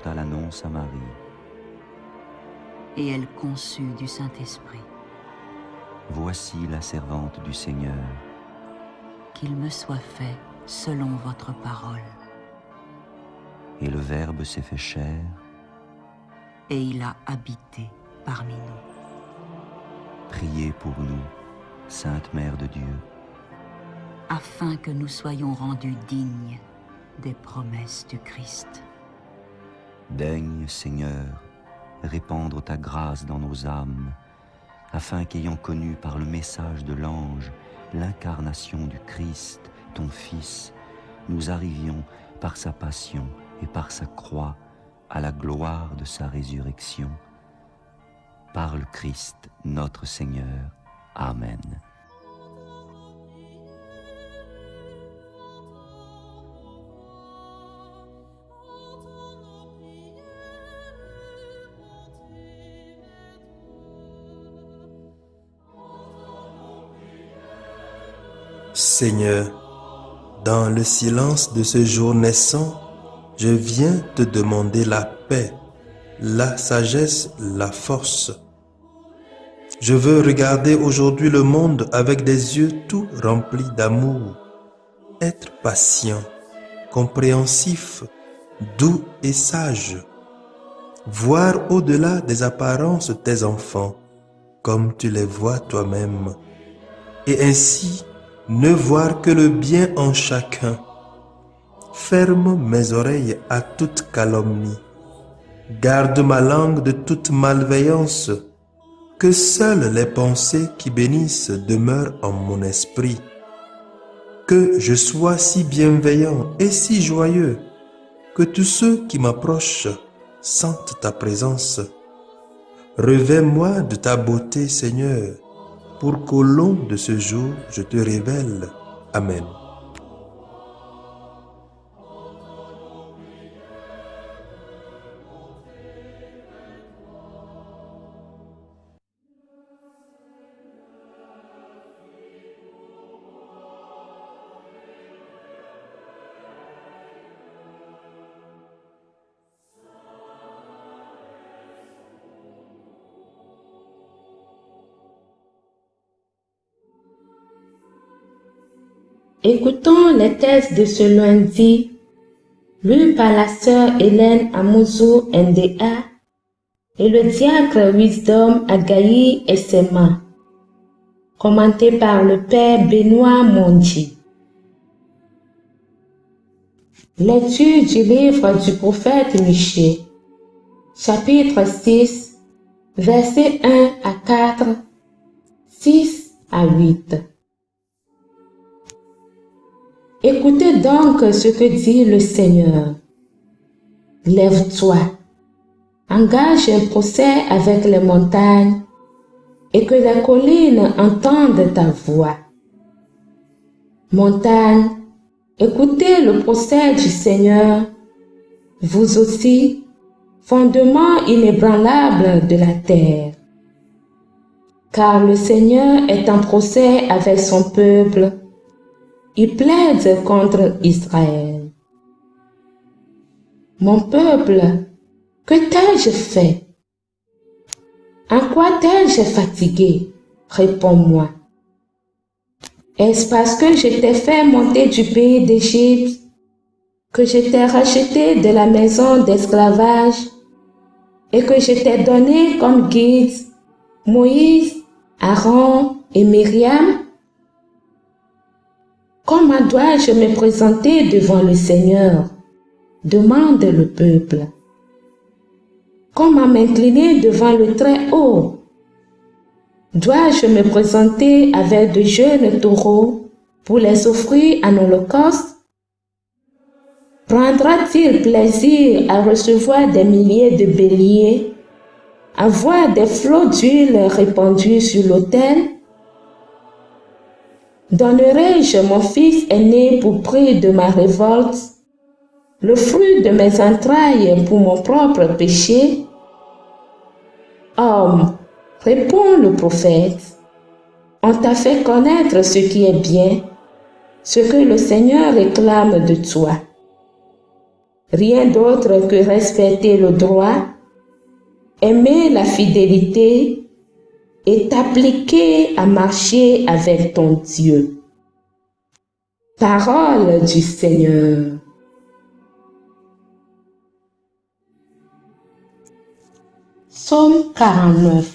porta l'annonce à Marie. Et elle conçut du Saint-Esprit. Voici la servante du Seigneur. Qu'il me soit fait selon votre parole. Et le Verbe s'est fait chair. Et il a habité parmi nous. Priez pour nous, Sainte Mère de Dieu, afin que nous soyons rendus dignes des promesses du Christ. Daigne, Seigneur, répandre ta grâce dans nos âmes, afin qu'ayant connu par le message de l'ange l'incarnation du Christ, ton Fils, nous arrivions par sa passion et par sa croix à la gloire de sa résurrection. Par le Christ, notre Seigneur. Amen. Seigneur, dans le silence de ce jour naissant, je viens te demander la paix, la sagesse, la force. Je veux regarder aujourd'hui le monde avec des yeux tout remplis d'amour, être patient, compréhensif, doux et sage, voir au-delà des apparences tes enfants, comme tu les vois toi-même, et ainsi ne voir que le bien en chacun. Ferme mes oreilles à toute calomnie. Garde ma langue de toute malveillance. Que seules les pensées qui bénissent demeurent en mon esprit. Que je sois si bienveillant et si joyeux que tous ceux qui m'approchent sentent ta présence. Revêts-moi de ta beauté, Seigneur, pour qu'au long de ce jour, je te révèle. Amen. Écoutons les textes de ce lundi, lus par la sœur Hélène Amouzou Ndea et le diacre Wisdom Agaï Essema, commenté par le père Benoît Mondi. Lecture du livre du prophète Michée, chapitre 6, versets 1 à 4, 6 à 8. Écoutez donc ce que dit le Seigneur. Lève-toi, engage un procès avec les montagnes et que les collines entendent ta voix. Montagnes, écoutez le procès du Seigneur, vous aussi, fondement inébranlable de la terre. Car le Seigneur est en procès avec son peuple. Il plaide contre Israël. Mon peuple, que t'ai-je fait? En quoi t'ai-je fatigué? Réponds-moi. Est-ce parce que je t'ai fait monter du pays d'Égypte, que je t'ai racheté de la maison d'esclavage et que je t'ai donné comme guide Moïse, Aaron et Myriam? Comment dois-je me présenter devant le Seigneur? Demande le peuple. Comment m'incliner devant le Très-Haut? Dois-je me présenter avec de jeunes taureaux pour les offrir en holocauste? Prendra-t-il plaisir à recevoir des milliers de béliers, à voir des flots d'huile répandus sur l'autel? Donnerai-je mon fils aîné pour prix de ma révolte, le fruit de mes entrailles pour mon propre péché? Homme, répond le prophète, on t'a fait connaître ce qui est bien, ce que le Seigneur réclame de toi. rien d'autre que respecter le droit, aimer la fidélité et t'appliquer à marcher avec ton Dieu. Parole du Seigneur. Psaume 49.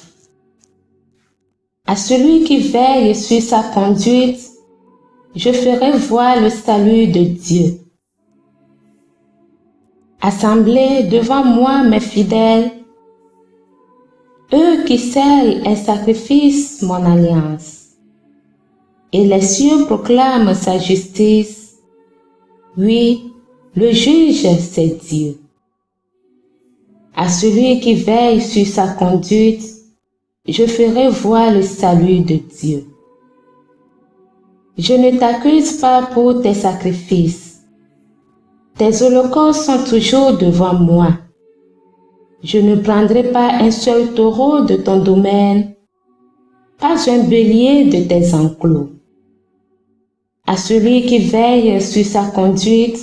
À celui qui veille sur sa conduite, je ferai voir le salut de Dieu. Assemblez devant moi mes fidèles, eux qui scellent un sacrifice mon alliance. Et les cieux proclament sa justice. Oui, le juge, c'est Dieu. À celui qui veille sur sa conduite, je ferai voir le salut de Dieu. Je ne t'accuse pas pour tes sacrifices. Tes holocaustes sont toujours devant moi. Je ne prendrai pas un seul taureau de ton domaine, pas un bélier de tes enclos. À celui qui veille sur sa conduite,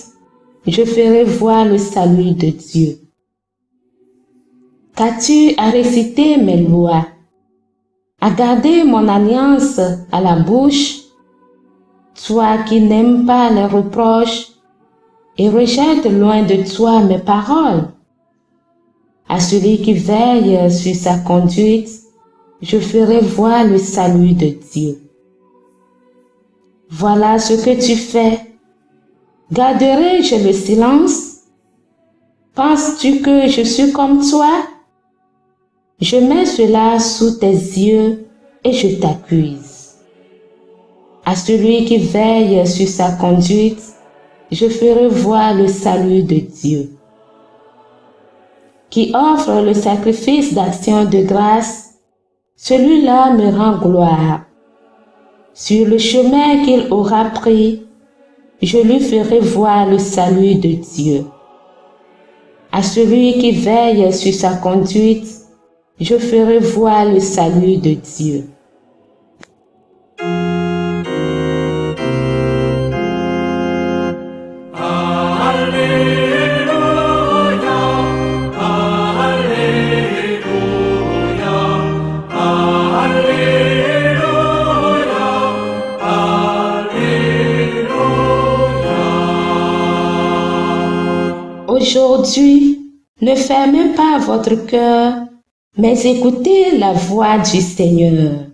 je ferai voir le salut de Dieu. Qu'as-tu à réciter mes lois, à garder mon alliance à la bouche, toi qui n'aimes pas les reproches et rejettes loin de toi mes paroles? À celui qui veille sur sa conduite, je ferai voir le salut de Dieu. Voilà ce que tu fais. Garderai-je le silence? Penses-tu que je suis comme toi? Je mets cela sous tes yeux et je t'accuse. À celui qui veille sur sa conduite, je ferai voir le salut de Dieu. Qui offre le sacrifice d'action de grâce, celui-là me rend gloire. Sur le chemin qu'il aura pris, je lui ferai voir le salut de Dieu. À celui qui veille sur sa conduite, je ferai voir le salut de Dieu. Aujourd'hui, ne fermez pas votre cœur, mais écoutez la voix du Seigneur.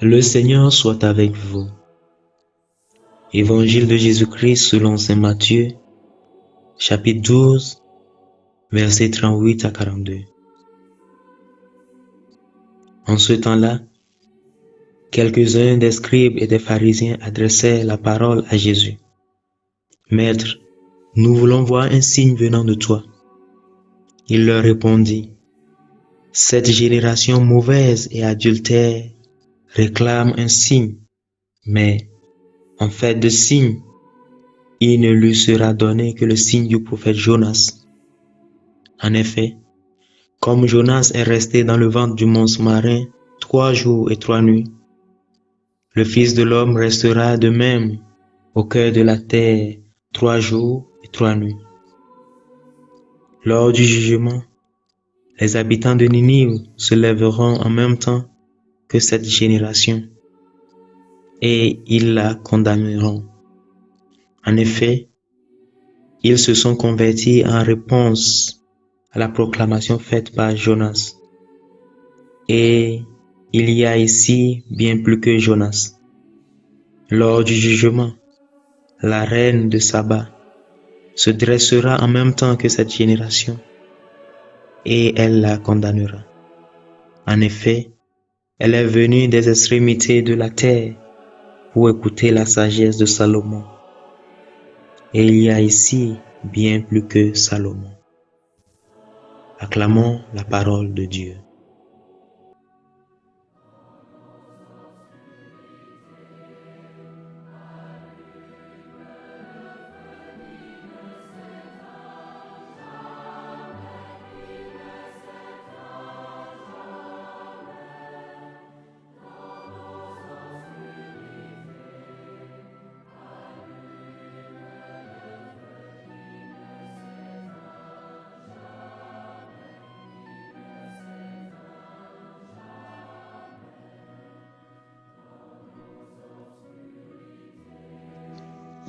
Le Seigneur soit avec vous. Évangile de Jésus-Christ selon saint Matthieu, chapitre 12, versets 38 à 42. En ce temps-là, quelques-uns des scribes et des pharisiens adressèrent la parole à Jésus. « Maître, nous voulons voir un signe venant de toi. » Il leur répondit, « Cette génération mauvaise et adultère réclame un signe, mais en fait de signe, il ne lui sera donné que le signe du prophète Jonas. En effet, comme Jonas est resté dans le ventre du monstre marin 3 jours et 3 nuits, le Fils de l'homme restera de même au cœur de la terre 3 jours et 3 nuits. Lors du jugement, les habitants de Ninive se lèveront en même temps que cette génération, et ils la condamneront. En effet, ils se sont convertis en réponse à la proclamation faite par Jonas. Et il y a ici bien plus que Jonas. Lors du jugement, la reine de Saba se dressera en même temps que cette génération, et elle la condamnera. En effet, elle est venue des extrémités de la terre pour écouter la sagesse de Salomon. Et il y a ici bien plus que Salomon. Acclamons la parole de Dieu.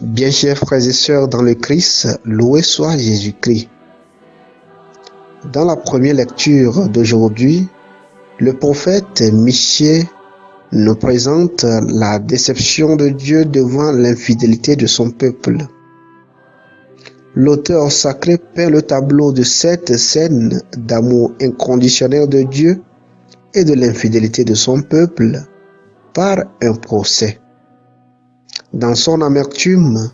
Bien chers frères et sœurs dans le Christ, loué soit Jésus-Christ. Dans la première lecture d'aujourd'hui, le prophète Michée nous présente la déception de Dieu devant l'infidélité de son peuple. L'auteur sacré peint le tableau de cette scène d'amour inconditionnel de Dieu et de l'infidélité de son peuple par un procès. Dans son amertume,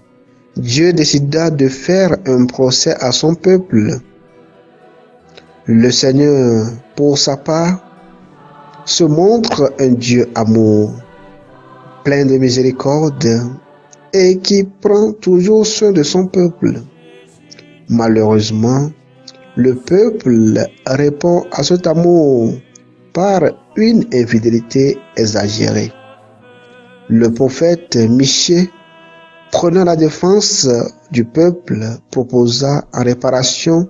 Dieu décida de faire un procès à son peuple. Le Seigneur, pour sa part, se montre un Dieu amour, plein de miséricorde et qui prend toujours soin de son peuple. Malheureusement, le peuple répond à cet amour par une infidélité exagérée. Le prophète Michée, prenant la défense du peuple, proposa en réparation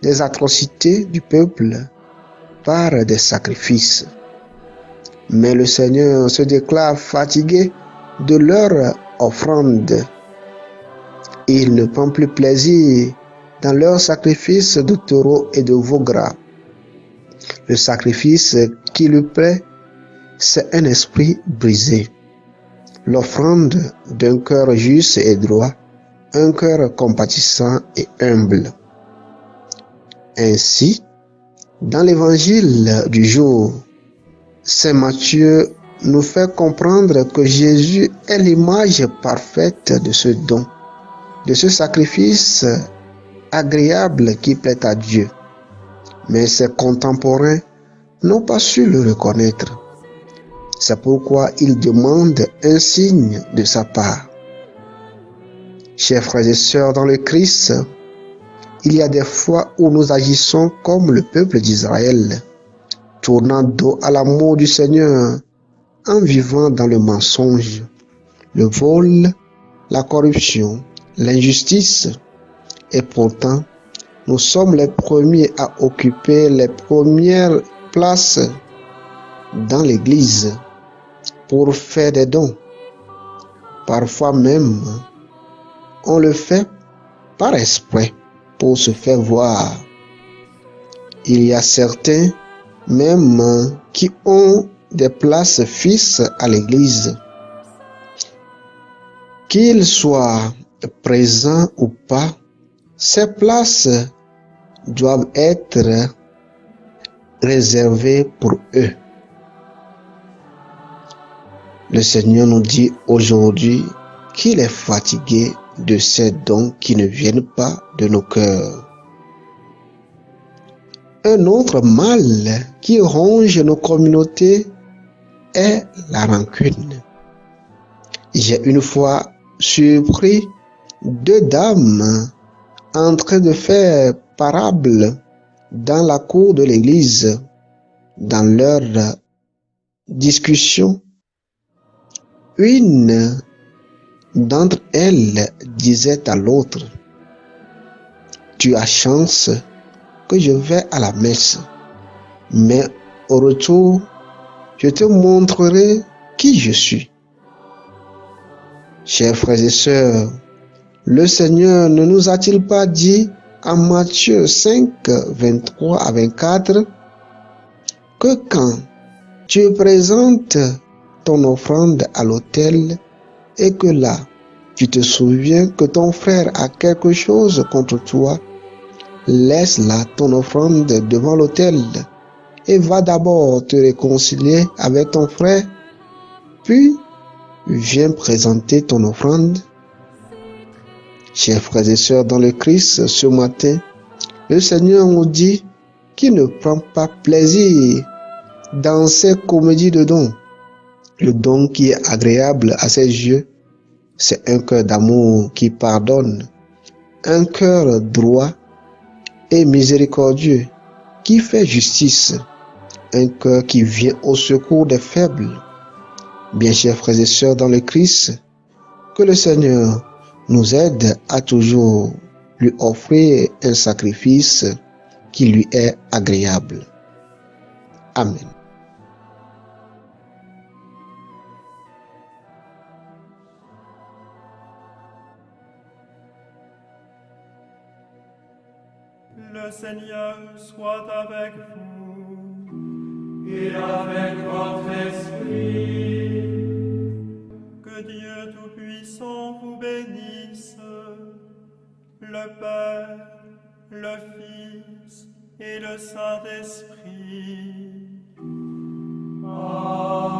des atrocités du peuple par des sacrifices. Mais le Seigneur se déclare fatigué de leur offrande. Il ne prend plus plaisir dans leurs sacrifices de taureaux et de veaux gras. Le sacrifice qui lui plaît, c'est un esprit brisé. L'offrande d'un cœur juste et droit, un cœur compatissant et humble. Ainsi, dans l'évangile du jour, Saint Matthieu nous fait comprendre que Jésus est l'image parfaite de ce don, de ce sacrifice agréable qui plaît à Dieu. Mais ses contemporains n'ont pas su le reconnaître. C'est pourquoi il demande un signe de sa part. Chers frères et sœurs dans le Christ, il y a des fois où nous agissons comme le peuple d'Israël, tournant dos à l'amour du Seigneur en vivant dans le mensonge, le vol, la corruption, l'injustice. Et pourtant, nous sommes les premiers à occuper les premières places dans l'Église pour faire des dons. Parfois même, on le fait par exprès pour se faire voir. Il y a certains même qui ont des places fixes à l'Église. Qu'ils soient présents ou pas, ces places doivent être réservées pour eux. Le Seigneur nous dit aujourd'hui qu'il est fatigué de ces dons qui ne viennent pas de nos cœurs. Un autre mal qui ronge nos communautés est la rancune. J'ai une fois surpris deux dames en train de faire parable dans la cour de l'église. Dans leur discussion, une d'entre elles disait à l'autre: « Tu as chance que je vais à la messe, mais au retour, je te montrerai qui je suis. » Chers frères et sœurs, le Seigneur ne nous a-t-il pas dit en Matthieu 5, 23 à 24 que quand tu présentes ton offrande à l'autel et que là, tu te souviens que ton frère a quelque chose contre toi, laisse là ton offrande devant l'autel et va d'abord te réconcilier avec ton frère, puis viens présenter ton offrande. Chers frères et sœurs dans le Christ, ce matin, le Seigneur nous dit qu'il ne prend pas plaisir dans ces comédies de dons. Le don qui est agréable à ses yeux, c'est un cœur d'amour qui pardonne, un cœur droit et miséricordieux qui fait justice, un cœur qui vient au secours des faibles. Bien chers frères et sœurs dans le Christ, que le Seigneur nous aide à toujours lui offrir un sacrifice qui lui est agréable. Amen. Le Seigneur soit avec vous. Et avec votre esprit. Que Dieu Tout-Puissant vous bénisse, le Père, le Fils et le Saint-Esprit. Amen.